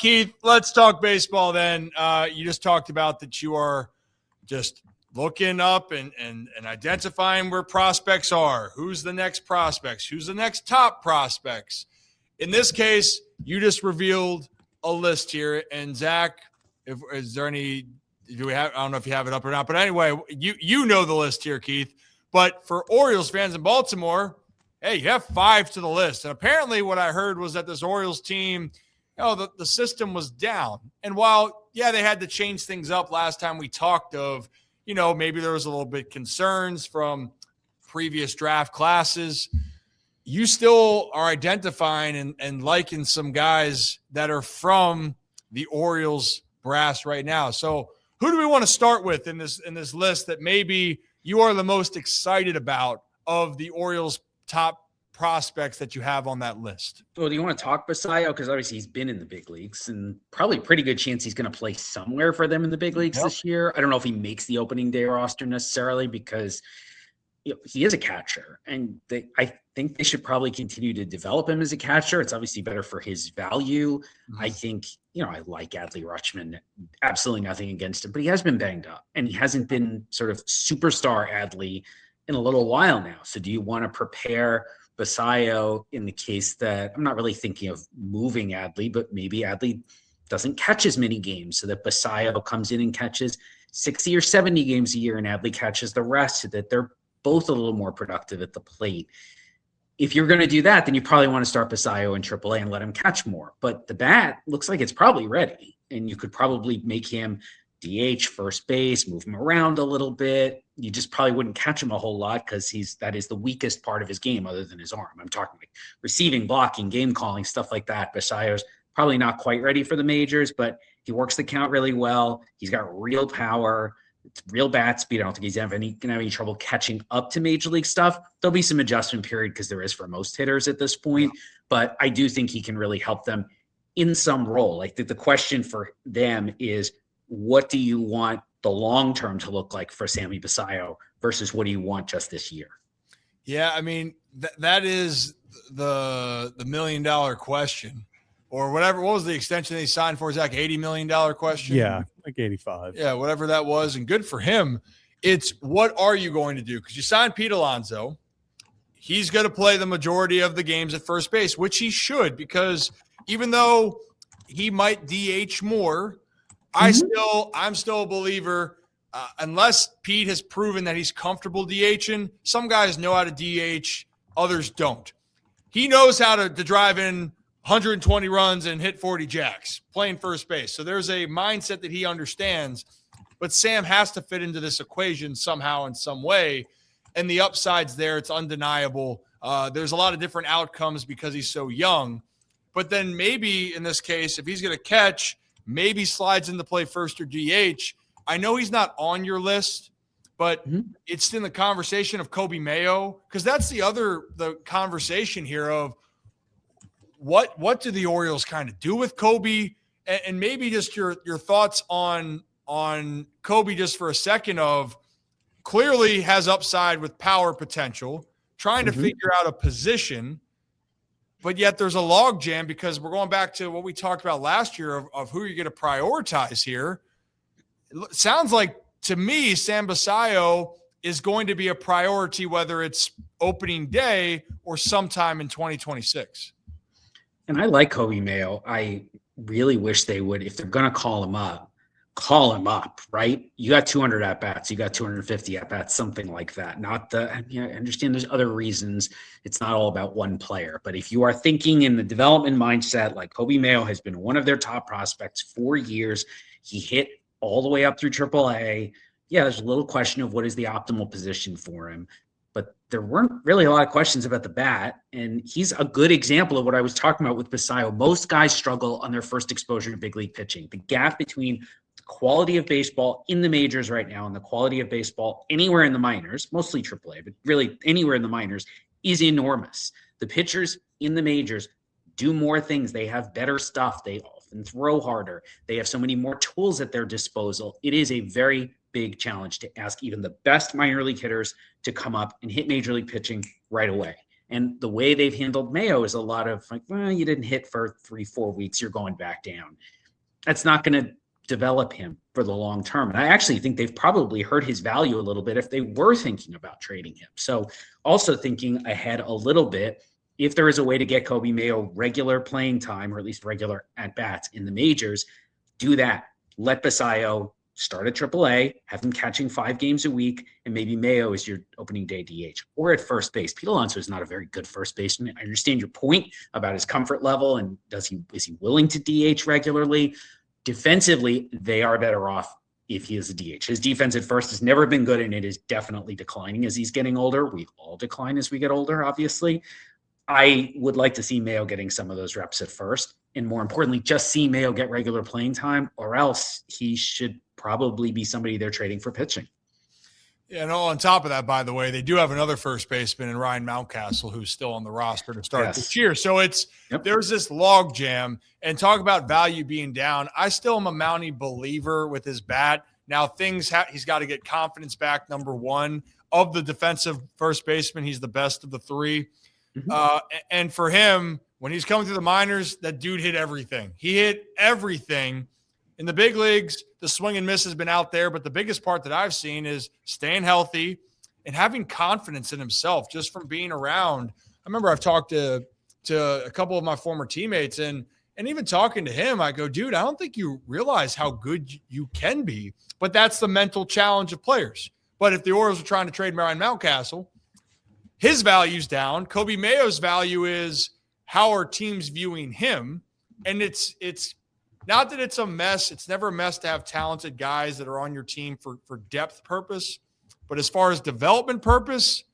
Keith, let's talk baseball then. You just talked about that you are just looking up and identifying where prospects are. Who's the next prospects? Who's the next top prospects? In this case, you just revealed a list here. And Zach, is there any – I don't know if you have it up or not. But anyway, you know the list here, Keith. But for Orioles fans in Baltimore, hey, you have 5 to the list. And apparently what I heard was that this Orioles team – the system was down. And while, they had to change things up last time we talked of, maybe there was a little bit concerns from previous draft classes, you still are identifying and liking some guys that are from the Orioles brass right now. So who do we want to start with in this list that maybe you are the most excited about of the Orioles top prospects that you have on that list? Well, do you want to talk Basallo? Because obviously he's been in the big leagues and probably a pretty good chance he's going to play somewhere for them in the big leagues this year. I don't know if he makes the opening day roster necessarily because he is a catcher, and I think they should probably continue to develop him as a catcher. It's obviously better for his value. I think, I like Adley Rutschman, absolutely nothing against him, but he has been banged up and he hasn't been sort of superstar Adley in a little while now. So do you want to prepare Basallo in the case that I'm not really thinking of moving Adley, but maybe Adley doesn't catch as many games so that Basallo comes in and catches 60 or 70 games a year and Adley catches the rest so that they're both a little more productive at the plate. If you're going to do that, then you probably want to start Basallo in AAA and let him catch more. But the bat looks like it's probably ready, and you could probably make him DH, first base, move him around a little bit. You just probably wouldn't catch him a whole lot because that is the weakest part of his game other than his arm. I'm talking like receiving, blocking, game calling, stuff like that. Basallo's probably not quite ready for the majors, but he works the count really well. He's got real power. It's real bat speed. I don't think he's going to have any trouble catching up to major league stuff. There'll be some adjustment period because there is for most hitters at this point, but I do think he can really help them in some role. I think the question for them is, what do you want the long term to look like for Sammy Basallo versus what do you want just this year? Yeah, I mean, that is the $1 million question, or whatever. What was the extension they signed for, Zach? $80 million question? Yeah, like 85. Yeah, whatever that was, and good for him. It's what are you going to do? Because you signed Pete Alonso. He's going to play the majority of the games at first base, which he should, because even though he might DH more, I'm still a believer, unless Pete has proven that he's comfortable DHing. Some guys know how to DH, others don't. He knows how to drive in 120 runs and hit 40 jacks playing first base. So there's a mindset that he understands, but Sam has to fit into this equation somehow in some way. And the upside's there. It's undeniable. There's a lot of different outcomes because he's so young, but then maybe in this case, if he's going to catch, maybe slides into play first or DH. I know he's not on your list, but it's in the conversation of Kobe Mayo, because that's the conversation here of what do the Orioles kind of do with Kobe, and maybe just your thoughts on Kobe just for a second. Of clearly has upside with power potential, trying to figure out a position. But yet there's a logjam because we're going back to what we talked about last year of who you're going to prioritize here. It sounds like, to me, Sam Basallo is going to be a priority, whether it's opening day or sometime in 2026. And I like Kobe Mayo. I really wish they would, if they're going to call him up, right? You got 200 at-bats, you got 250 at-bats, something like that. I understand there's other reasons. It's not all about one player. But if you are thinking in the development mindset, like Kobe Mayo has been one of their top prospects for years, he hit all the way up through AAA. Yeah, there's a little question of what is the optimal position for him. But there weren't really a lot of questions about the bat. And he's a good example of what I was talking about with Basallo. Most guys struggle on their first exposure to big league pitching. The gap between quality of baseball in the majors right now and the quality of baseball anywhere in the minors, mostly AAA, but really anywhere in the minors, is enormous. The pitchers in the majors do more things. They have better stuff. They often throw harder. They have so many more tools at their disposal. It is a very big challenge to ask even the best minor league hitters to come up and hit major league pitching right away. And the way they've handled Mayo is a lot of like, well, you didn't hit for 3-4 weeks, you're going back down. That's not going to develop him for the long term. And I actually think they've probably hurt his value a little bit if they were thinking about trading him. So also thinking ahead a little bit, if there is a way to get Kobe Mayo regular playing time, or at least regular at-bats in the majors, do that. Let Basallo start at AAA, have him catching 5 games a week, and maybe Mayo is your opening day DH. Or at first base. Pete Alonso is not a very good first baseman. I understand your point about his comfort level and is he willing to DH regularly? Defensively, they are better off if he is a DH. His defense at first has never been good, and it is definitely declining as he's getting older. We all decline as we get older, obviously. I would like to see Mayo getting some of those reps at first, and more importantly, just see Mayo get regular playing time, or else he should probably be somebody they're trading for pitching. Yeah, and on top of that, by the way, they do have another first baseman in Ryan Mountcastle who's still on the roster to start this year. So there's this log jam, and talk about value being down. I still am a Mountie believer with his bat. Now he's got to get confidence back. Number one of the defensive first baseman, he's the best of the 3. Mm-hmm. And for him, when he's coming through the minors, that dude hit everything. He hit everything. In the big leagues, the swing and miss has been out there, but the biggest part that I've seen is staying healthy and having confidence in himself just from being around. I remember I've talked to a couple of my former teammates, and even talking to him, I go, dude, I don't think you realize how good you can be, but that's the mental challenge of players. But if the Orioles are trying to trade Ryan Mountcastle, his value's down. Kobe Mayo's value is how are teams viewing him, and it's not that it's a mess. It's never a mess to have talented guys that are on your team for depth purpose. But as far as development purpose,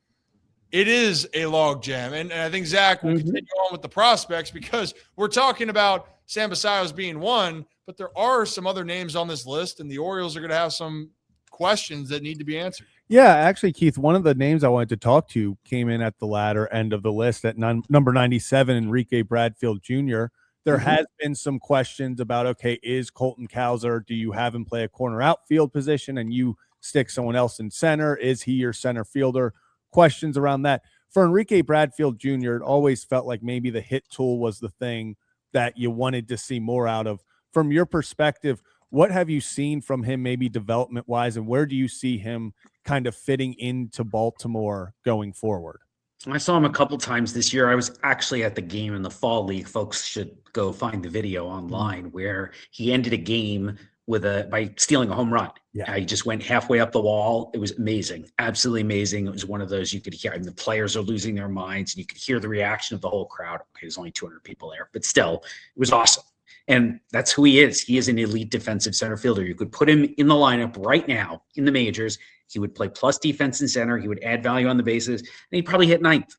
it is a log jam. And I think Zach will continue on with the prospects, because we're talking about Sam Basallo being one, but there are some other names on this list, and the Orioles are going to have some questions that need to be answered. Yeah, actually, Keith, one of the names I wanted to talk to came in at the latter end of the list at number 97, Enrique Bradfield Jr. There has been some questions about, okay, is Colton Cowser, do you have him play a corner outfield position and you stick someone else in center? Is he your center fielder? Questions around that. For Enrique Bradfield Jr., it always felt like maybe the hit tool was the thing that you wanted to see more out of. From your perspective, what have you seen from him maybe development-wise, and where do you see him kind of fitting into Baltimore going forward? I saw him a couple times this year. I was actually at the game in the fall league. Folks should go find the video online where he ended a game by stealing a home run. Yeah. He just went halfway up the wall. It was amazing. Absolutely amazing. It was one of those you could hear, and the players are losing their minds, and you could hear the reaction of the whole crowd. Okay, there's only 200 people there, but still, it was awesome. And that's who he is. He is an elite defensive center fielder. You could put him in the lineup right now in the majors. He would play plus defense in center. He would add value on the bases, and he'd probably hit ninth.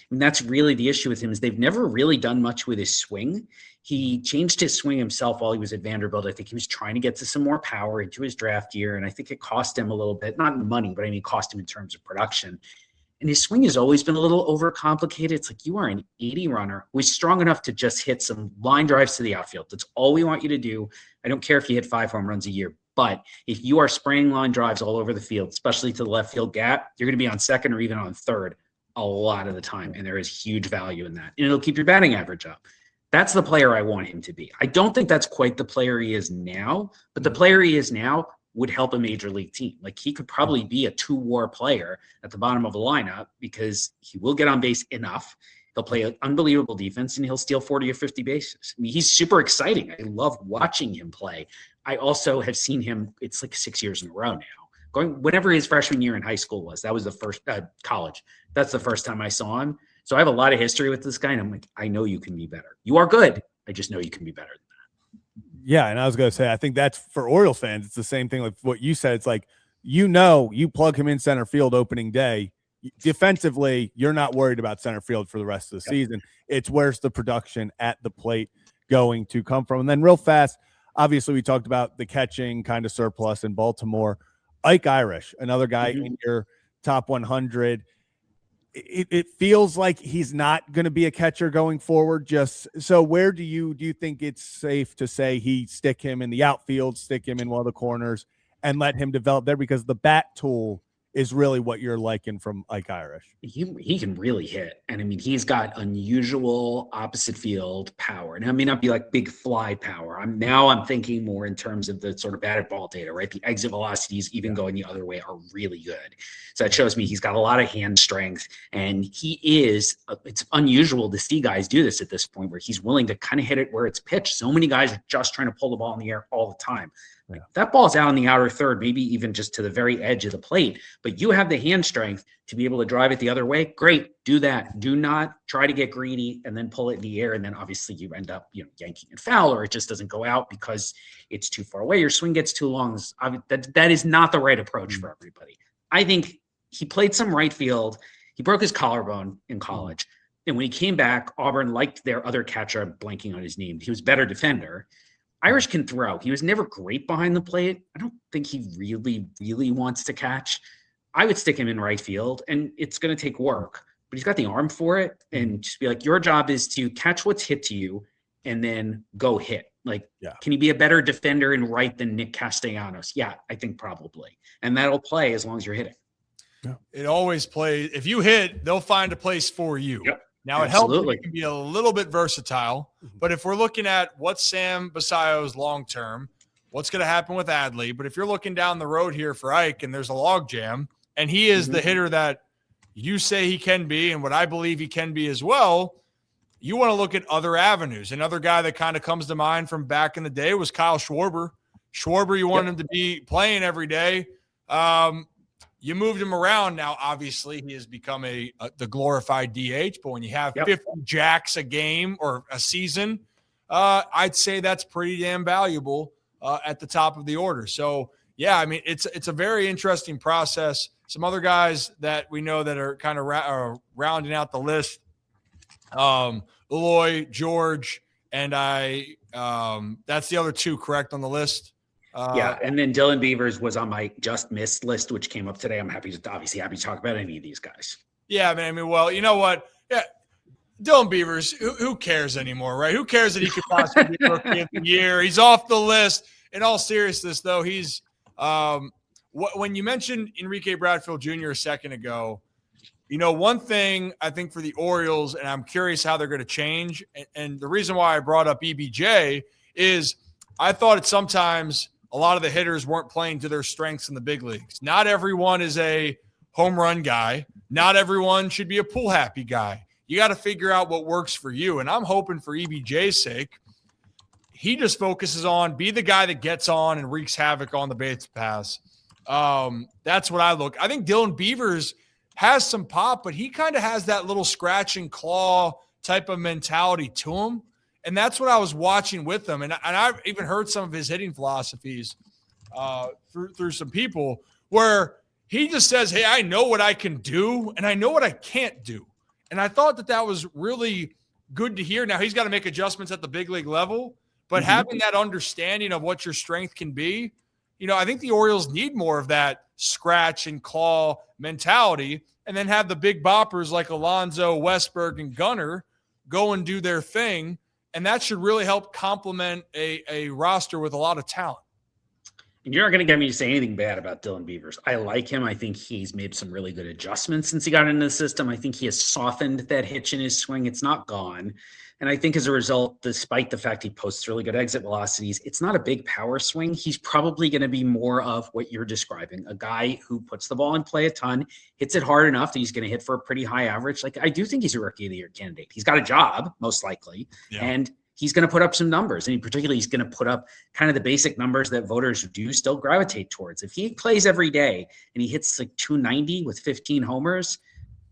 And that's really the issue with him, is they've never really done much with his swing. He changed his swing himself while he was at Vanderbilt. I think he was trying to get to some more power into his draft year, and I think it cost him a little bit, not in money, but I mean, it cost him in terms of production. And his swing has always been a little overcomplicated. It's like, you are an 80 runner who is strong enough to just hit some line drives to the outfield. That's all we want you to do. I don't care if you hit 5 home runs a year, but if you are spraying line drives all over the field, especially to the left field gap, you're going to be on second or even on third a lot of the time. And there is huge value in that. And it'll keep your batting average up. That's the player I want him to be. I don't think that's quite the player he is now, but the player he is now would help a major league team. Like, he could probably be a 2-WAR player at the bottom of a lineup, because he will get on base enough. He'll play an unbelievable defense, and he'll steal 40 or 50 bases. I mean, he's super exciting. I love watching him play. I also have seen him, it's like 6 years in a row now. Whenever his freshman year in high school was, that was the first college. That's the first time I saw him. So I have a lot of history with this guy, and I'm like, I know you can be better. You are good. I just know you can be better than that. Yeah, and I was going to say, I think that's for Orioles fans. It's the same thing like what you said. It's like, you plug him in center field opening day. Defensively, you're not worried about center field for the rest of the season. It's where's the production at the plate going to come from. And then real fast, obviously we talked about the catching kind of surplus in Baltimore. Ike Irish, another guy in your top 100. It feels like he's not going to be a catcher going forward. Just so, where do you think it's safe to say stick him in the outfield, stick him in one of the corners, and let him develop there? Because the bat tool is really what you're liking from Ike Irish. He can really hit. And I mean, he's got unusual opposite field power. And it may not be like big fly power. I'm thinking more in terms of the sort of batted ball data, right? The exit velocities, even going the other way, are really good. So that shows me he's got a lot of hand strength. And it's unusual to see guys do this at this point where he's willing to kind of hit it where it's pitched. So many guys are just trying to pull the ball in the air all the time. Like, that ball's out in the outer third, maybe even just to the very edge of the plate, but you have the hand strength to be able to drive it the other way. Great. Do that. Do not try to get greedy and then pull it in the air. And then obviously you end up, yanking it foul, or it just doesn't go out because it's too far away. Your swing gets too long. That is not the right approach for everybody. I think he played some right field. He broke his collarbone in college. And when he came back, Auburn liked their other catcher. I'm blanking on his name. He was a better defender. Irish can throw. He was never great behind the plate. I don't think he really, really wants to catch. I would stick him in right field, and it's going to take work, but he's got the arm for it. And just be like, your job is to catch what's hit to you and then go hit. Can he be a better defender in right than Nick Castellanos? Yeah, I think probably. And that'll play as long as you're hitting. Yeah. It always plays. If you hit, they'll find a place for you. Yep. Now, it helps if you can be a little bit versatile, but if we're looking at what's Sam Basallo's long-term, what's going to happen with Adley, but if you're looking down the road here for Ike and there's a logjam and he is the hitter that you say he can be and what I believe he can be as well, you want to look at other avenues. Another guy that kind of comes to mind from back in the day was Kyle Schwarber. Schwarber, you want him to be playing every day. You moved him around. Now, obviously, he has become the glorified DH, but when you have 50 jacks a game or a season, I'd say that's pretty damn valuable at the top of the order. So, yeah, I mean, it's a very interesting process. Some other guys that we know that are kind of rounding out the list, Eloy, George, and that's the other two, correct, on the list? And then Dylan Beavers was on my just missed list, which came up today. I'm happy to talk about any of these guys. Yeah, man. I mean, well, you know what? Yeah, Dylan Beavers, who cares anymore, right? Who cares that he could possibly be Rookie of the Year? He's off the list. In all seriousness, though, he's when you mentioned Enrique Bradfield Jr. a second ago, one thing I think for the Orioles, and I'm curious how they're going to change, and the reason why I brought up EBJ is I thought it sometimes – a lot of the hitters weren't playing to their strengths in the big leagues. Not everyone is a home run guy. Not everyone should be a pool happy guy. You got to figure out what works for you. And I'm hoping for EBJ's sake, he just focuses on be the guy that gets on and wreaks havoc on the base pass. That's what I look. I think Dylan Beavers has some pop, but he kind of has that little scratch and claw type of mentality to him. And that's what I was watching with him. And I've even heard some of his hitting philosophies through some people where he just says, hey, I know what I can do and I know what I can't do. And I thought that was really good to hear. Now he's got to make adjustments at the big league level, but having that understanding of what your strength can be, I think the Orioles need more of that scratch and claw mentality and then have the big boppers like Alonso, Westberg, and Gunnar go and do their thing. And that should really help complement a roster with a lot of talent. And you're not going to get me to say anything bad about Dylan Beavers. I like him. I think he's made some really good adjustments since he got into the system. I think he has softened that hitch in his swing. It's not gone. And I think as a result, despite the fact he posts really good exit velocities, it's not a big power swing. He's probably going to be more of what you're describing, a guy who puts the ball in play a ton, hits it hard enough that he's going to hit for a pretty high average. I do think he's a Rookie of the Year candidate. He's got a job, most likely, and he's going to put up some numbers. And particularly, he's going to put up kind of the basic numbers that voters do still gravitate towards. If he plays every day and he hits like 290 with 15 homers,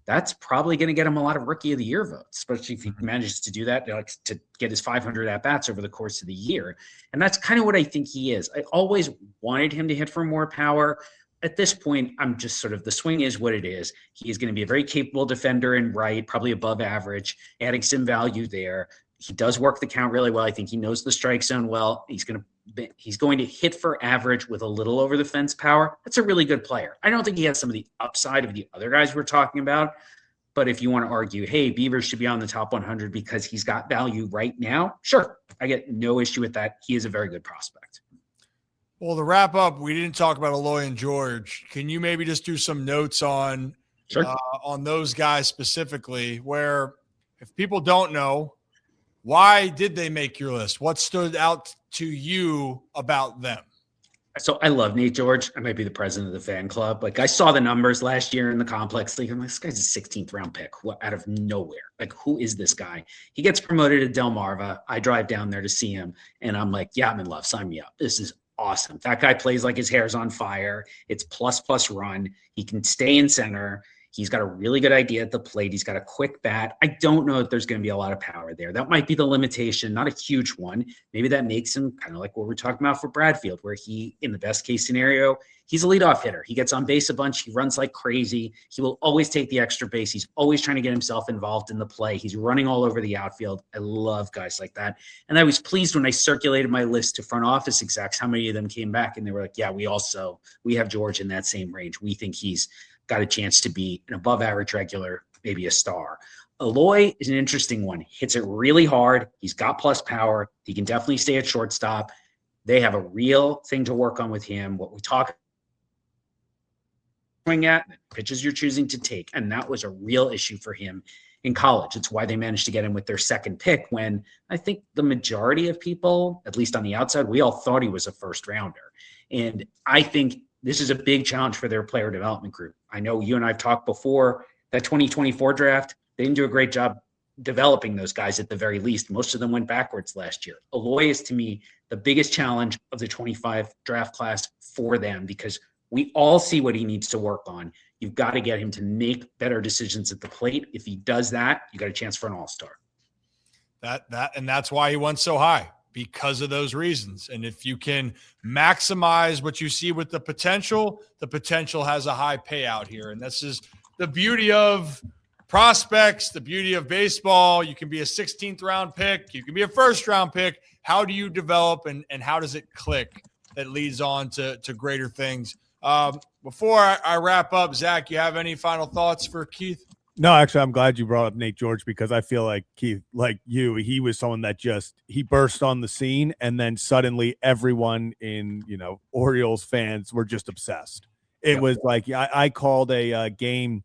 that's probably going to get him a lot of Rookie of the Year votes, especially if he manages to do that, to get his 500 at-bats over the course of the year. And that's kind of what I think he is. I always wanted him to hit for more power. At this point, I'm just sort of, the swing is what it is. He is going to be a very capable defender in right, probably above average, adding some value there. He does work the count really well. I think he knows the strike zone well. He's going to hit for average with a little over the fence power. That's a really good player. I don't think he has some of the upside of the other guys we're talking about. But if you want to argue, hey, Beavers should be on the top 100 because he's got value right now, sure. I get no issue with that. He is a very good prospect. Well, to wrap up, we didn't talk about Aloy and George. Can you maybe just do some notes on Sure. on those guys specifically, where if people don't know, why did they make your list? What stood out to you about them? So I love Nate George. I might be the president of the fan club. Like I saw the numbers last year in the complex league. I'm like, this guy's a 16th round pick. What, out of nowhere? Like, who is this guy? He gets promoted to Delmarva. I drive down there to see him, and I'm like, yeah, I'm in love. Sign me up. This is awesome. That guy plays like his hair's on fire. It's plus run. He can stay in center. He's got a really good idea at the plate. He's got a quick bat. I don't know if there's going to be a lot of power there. That might be the limitation, not a huge one. Maybe that makes him kind of like what we're talking about for Bradfield, where he, in the best case scenario, he's a leadoff hitter. He gets on base a bunch. He runs like crazy. He will always take the extra base. He's always trying to get himself involved in the play. He's running all over the outfield. I love guys like that. And I was pleased when I circulated my list to front office execs, how many of them came back and they were like, yeah, we have George in that same range. We think he's got a chance to be an above average regular, maybe a star. Aloy is an interesting one. Hits it really hard. He's got plus power. He can definitely stay at shortstop. They have a real thing to work on with him. What we talk at, pitches you're choosing to take. And that was a real issue for him in college. It's why they managed to get him with their second pick, when I think the majority of people, at least on the outside, we all thought he was a first rounder. And I think this is a big challenge for their player development group. I know you and I have talked before that 2024 draft, they didn't do a great job developing those guys at the very least. Most of them went backwards last year. Aloy is, to me, the biggest challenge of the 25 draft class for them, because we all see what he needs to work on. You've got to get him to make better decisions at the plate. If he does that, you got a chance for an all-star. And that's why he went so high, because of those reasons. And if you can maximize what you see with the potential has a high payout here. And this is the beauty of prospects, the beauty of baseball. You can be a 16th round pick. You can be a first round pick. How do you develop and how does it click that leads on to greater things? Before I wrap up, Zach, you have any final thoughts for Keith? No, actually, I'm glad you brought up Nate George, because I feel like Keith, like you, he was someone that he burst on the scene, and then suddenly everyone in, Orioles fans were just obsessed. It was like I called a game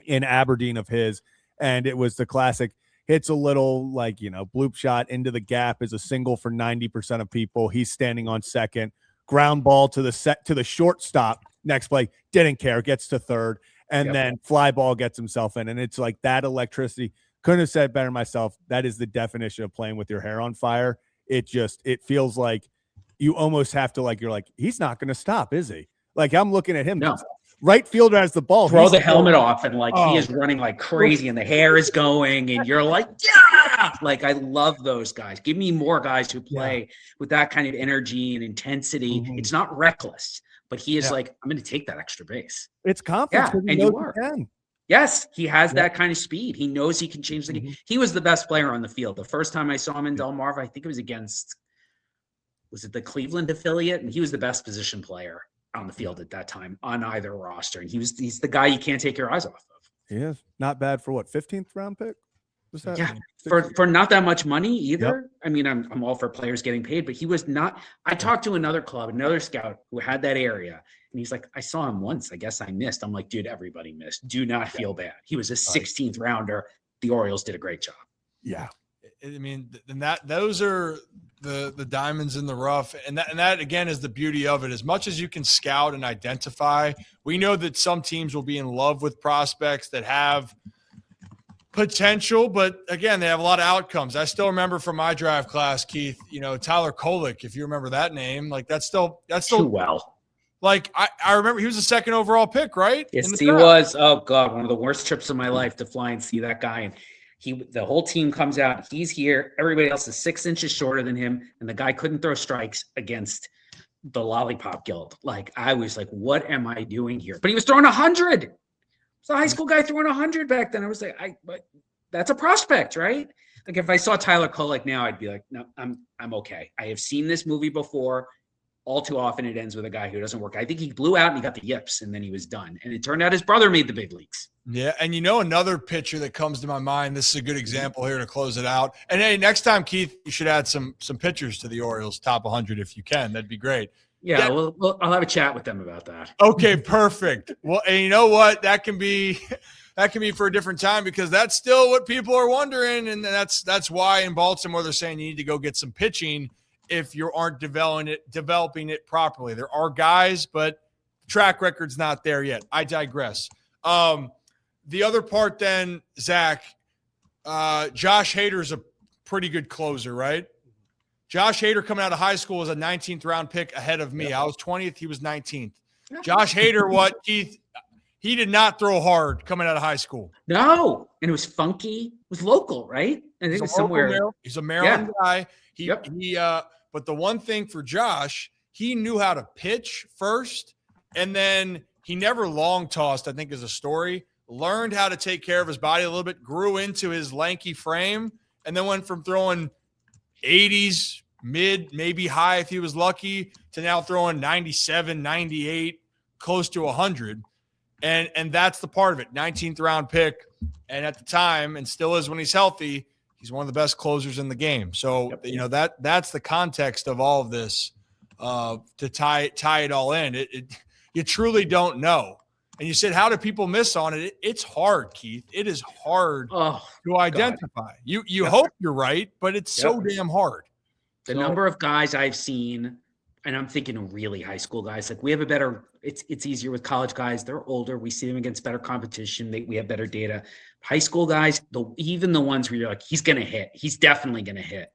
in Aberdeen of his, and it was the classic hits a little bloop shot into the gap is a single for 90% of people. He's standing on second, ground ball to the shortstop. Next play, didn't care, gets to third. And then fly ball gets himself in. And it's like that electricity. Couldn't have said it better myself. That is the definition of playing with your hair on fire. It feels like you almost have to, you're like, he's not going to stop, is he? Like, I'm looking at him. No. Right fielder has the ball. Throw the helmet off, and he is running like crazy, and the hair is going, and you're like, yeah! Like, I love those guys. Give me more guys who play with that kind of energy and intensity. Mm-hmm. It's not reckless. But he is like, I'm going to take that extra base. It's confidence. Yeah, and you are. Yes, he has that kind of speed. He knows he can change the game. He was the best player on the field. The first time I saw him in Delmarva, I think it was against, was it the Cleveland affiliate? And he was the best position player on the field at that time on either roster. And he's the guy you can't take your eyes off of. He is. Not bad for what, 15th round pick? Yeah, for not that much money either. Yep. I mean, I'm all for players getting paid, but he was not. I talked to another club, another scout who had that area, and he's like, I saw him once. I guess I missed. I'm like, dude, everybody missed. Do not feel bad. He was a 16th rounder. The Orioles did a great job. Yeah. I mean, and those are the diamonds in the rough. And that again is the beauty of it. As much as you can scout and identify, we know that some teams will be in love with prospects that have potential, but again, they have a lot of outcomes. I still remember from my draft class, Keith, Tyler Kolek, if you remember that name, that's still too well. I remember he was the second overall pick, right? Yes, he was. Oh God, one of the worst trips of my life to fly and see that guy. And the whole team comes out. He's here. Everybody else is 6 inches shorter than him, and the guy couldn't throw strikes against the Lollipop Guild. I was like, what am I doing here? But he was throwing 100. It's a high school guy throwing 100 back then. I was like, but that's a prospect, right? Like, if I saw Tyler Kolek now, I'd be like, no, I'm okay. I have seen this movie before. all too often it ends with a guy who doesn't work. I think he blew out and he got the yips and then he was done. And it turned out his brother made the big leagues. Yeah, and another pitcher that comes to my mind, this is a good example here to close it out. And hey, next time, Keith, you should add some pitchers to the Orioles top 100 if you can. That'd be great. Yeah, well, I'll have a chat with them about that. Okay, perfect. Well, and you know what? That can be for a different time because that's still what people are wondering, and that's why in Baltimore they're saying you need to go get some pitching if you aren't developing it properly. There are guys, but track record's not there yet. I digress. The other part then, Zach, Josh Hader's a pretty good closer, right? Josh Hader coming out of high school was a 19th round pick ahead of me. Yep. I was 20th. He was 19th. Josh Hader, Keith? He did not throw hard coming out of high school. No. And it was funky. It was local, right? I think it was somewhere. He's a Maryland guy. But the one thing for Josh, he knew how to pitch first, and then he never long tossed, I think is a story. Learned how to take care of his body a little bit, grew into his lanky frame, and then went from throwing 80s, mid, maybe high if he was lucky, to now throwing 97, 98, close to 100. And that's the part of it. 19th round pick. And at the time, and still is when he's healthy, he's one of the best closers in the game. So, that's the context of all of this to tie it all in. You truly don't know. And you said, how do people miss on it? It's hard, Keith. It is hard to identify. God. You hope you're right, but it's so damn hard. The number of guys I've seen, and I'm thinking really high school guys, like we have a better, it's easier with college guys. They're older. We see them against better competition. We have better data. High school guys, even the ones where you're like, he's going to hit. He's definitely going to hit.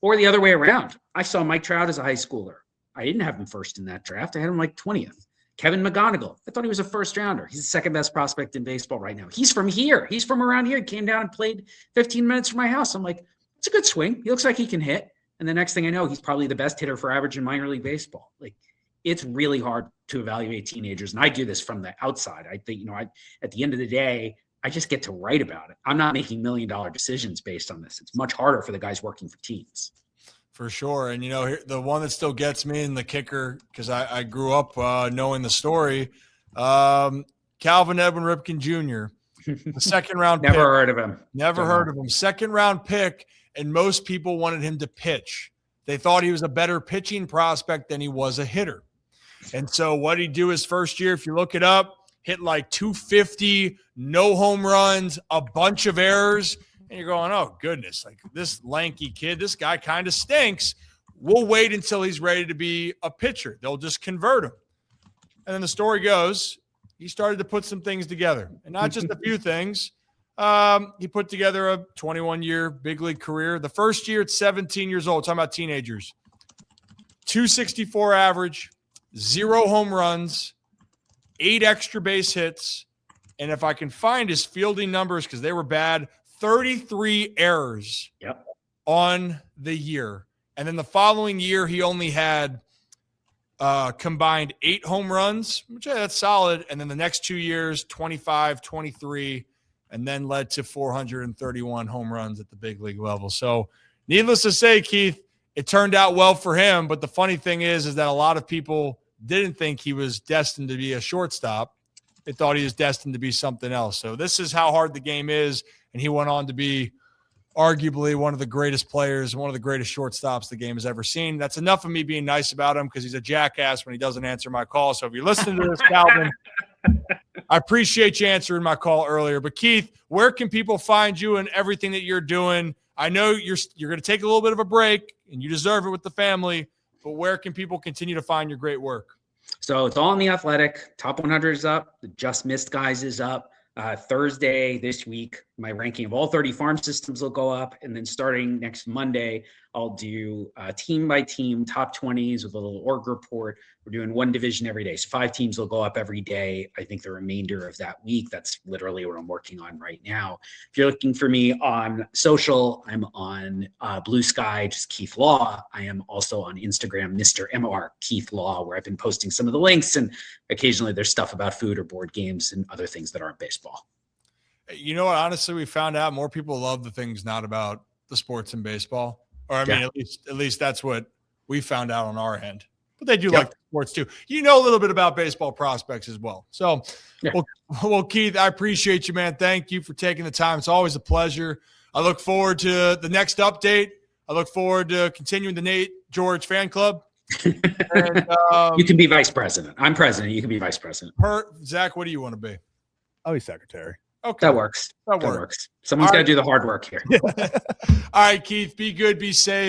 Or the other way around. I saw Mike Trout as a high schooler. I didn't have him first in that draft. I had him like 20th. Kevin McGonigal. I thought he was a first rounder. He's the second best prospect in baseball right now. He's from here. He's from around here. He came down and played 15 minutes from my house. I'm like, it's a good swing. He looks like he can hit. And the next thing I know, he's probably the best hitter for average in minor league baseball. Like, it's really hard to evaluate teenagers. And I do this from the outside. I think, at the end of the day, I just get to write about it. I'm not making $1 million decisions based on this. It's much harder for the guys working for teams. For sure. And, the one that still gets me in the kicker, because I grew up knowing the story, Calvin Edwin Ripken Jr., the second round pick. Never heard of him. Never heard of him. Second round pick, and most people wanted him to pitch. They thought he was a better pitching prospect than he was a hitter. And so what did he do his first year? If you look it up, hit like 250, no home runs, a bunch of errors. And you're going, oh, goodness, like this lanky kid, this guy kind of stinks. We'll wait until he's ready to be a pitcher. They'll just convert him. And then the story goes, he started to put some things together. And not just a few things. He put together a 21-year big league career. The first year at 17 years old, talking about teenagers, 264 average, 0 home runs, 8 extra base hits. And if I can find his fielding numbers, because they were bad, 33 errors on the year. And then the following year, he only had combined 8 home runs, which that's solid. And then the next 2 years, 25, 23, and then led to 431 home runs at the big league level. So needless to say, Keith, it turned out well for him. But the funny thing is that a lot of people didn't think he was destined to be a shortstop. They thought he was destined to be something else. So this is how hard the game is. And he went on to be arguably one of the greatest players, one of the greatest shortstops the game has ever seen. That's enough of me being nice about him because he's a jackass when he doesn't answer my call. So if you're listening to this, Calvin, I appreciate you answering my call earlier. But Keith, where can people find you and everything that you're doing? I know you're going to take a little bit of a break, and you deserve it with the family, but where can people continue to find your great work? So it's all in The Athletic. Top 100 is up. The Just Missed guys is up. Thursday this week, my ranking of all 30 farm systems will go up. And then starting next Monday, I'll do team by team top 20s with a little org report. We're doing one division every day. So 5 teams will go up every day. I think the remainder of that week, that's literally what I'm working on right now. If you're looking for me on social, I'm on Blue Sky, just Keith Law. I am also on Instagram, Mr. MR Keith Law, where I've been posting some of the links. And occasionally there's stuff about food or board games and other things that aren't baseball. You know what? Honestly, we found out more people love the things not about the sports and baseball. Or I mean, at least that's what we found out on our end. but they do like the sports too. You know a little bit about baseball prospects as well. So, well, Keith, I appreciate you, man. Thank you for taking the time. It's always a pleasure. I look forward to the next update. I look forward to continuing the Nate George fan club. And, you can be vice president. I'm president. You can be vice president. Zach, what do you want to be? I'll be secretary. Okay. That works. Someone's got to do the hard work here. All right, Keith, be good, be safe.